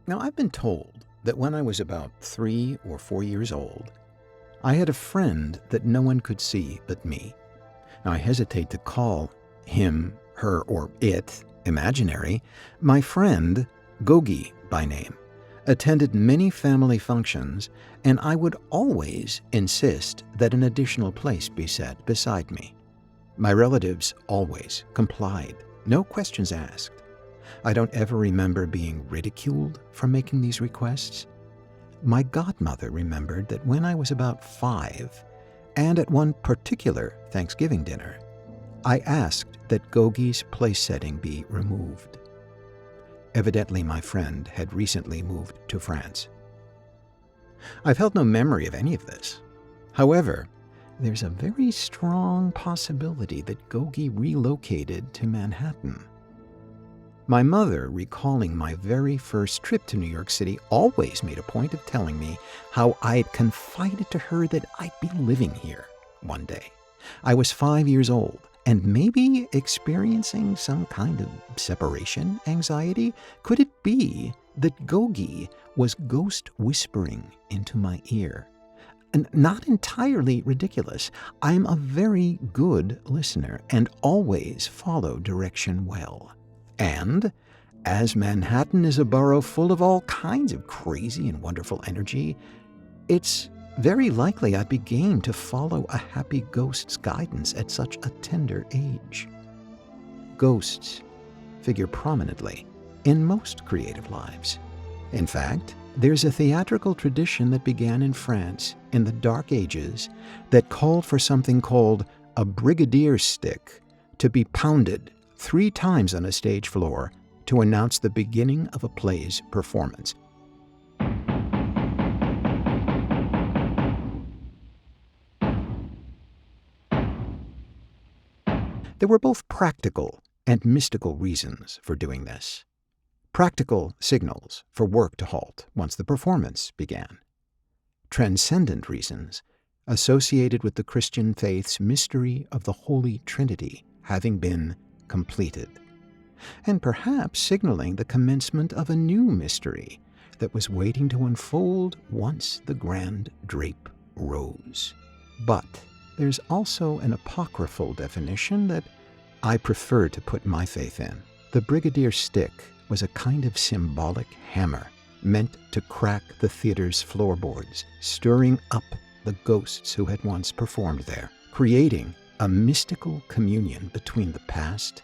Now, I've been told that when I was about 3 or 4 years old, I had a friend that no one could see but me. Now, I hesitate to call him, her, or it imaginary. My friend, Gogi by name, attended many family functions, and I would always insist that an additional place be set beside me. My relatives always complied, no questions asked. I don't ever remember being ridiculed for making these requests. My godmother remembered that when I was about 5, and at one particular Thanksgiving dinner, I asked that Gogi's place setting be removed. Evidently, my friend had recently moved to France. I've held no memory of any of this. However, there's a very strong possibility that Gogi relocated to Manhattan. My mother, recalling my very first trip to New York City, always made a point of telling me how I'd confided to her that I'd be living here one day. I was 5 years old and maybe experiencing some kind of separation anxiety. Could it be that Gogi was ghost whispering into my ear? And not entirely ridiculous. I'm a very good listener and always follow direction well. And as Manhattan is a borough full of all kinds of crazy and wonderful energy, it's very likely I'd be game to follow a happy ghost's guidance at such a tender age. Ghosts figure prominently in most creative lives. In fact, there's a theatrical tradition that began in France in the Dark Ages that called for something called a Brigadier stick to be pounded 3 times on a stage floor to announce the beginning of a play's performance. There were both practical and mystical reasons for doing this. Practical signals for work to halt once the performance began. Transcendent reasons associated with the Christian faith's mystery of the Holy Trinity having been completed, and perhaps signaling the commencement of a new mystery that was waiting to unfold once the grand drape rose. But there's also an apocryphal definition that I prefer to put my faith in. The Brigadier stick was a kind of symbolic hammer meant to crack the theater's floorboards, stirring up the ghosts who had once performed there, creating a mystical communion between the past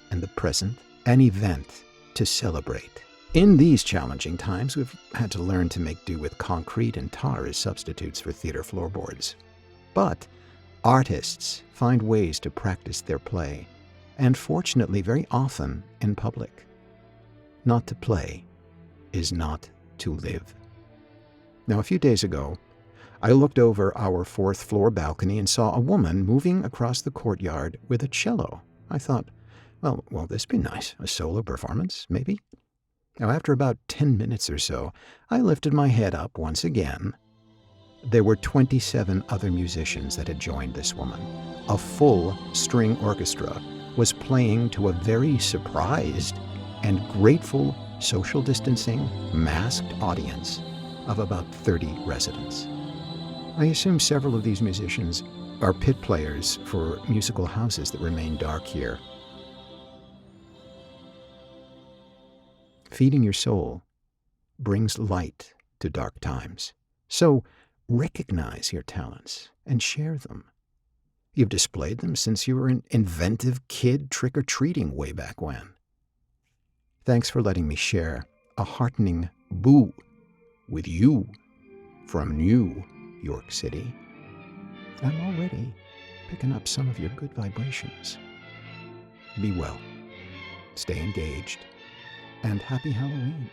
and the present, an event to celebrate. In these challenging times, we've had to learn to make do with concrete and tar as substitutes for theater floorboards. But artists find ways to practice their play, and fortunately very often in public. Not to play is not to live. Now, a few days ago, I looked over our 4th floor balcony and saw a woman moving across the courtyard with a cello. I thought, well, this would be nice. A solo performance, maybe? Now, after about 10 minutes or so, I lifted my head up once again. There were 27 other musicians that had joined this woman. A full string orchestra was playing to a very surprised and grateful social distancing, masked audience of about 30 residents. I assume several of these musicians are pit players for musical houses that remain dark here. Feeding your soul brings light to dark times. So recognize your talents and share them. You've displayed them since you were an inventive kid trick-or-treating way back when. Thanks for letting me share a heartening boo with you from New York City. I'm already picking up some of your good vibrations. Be well, stay engaged, and happy Halloween.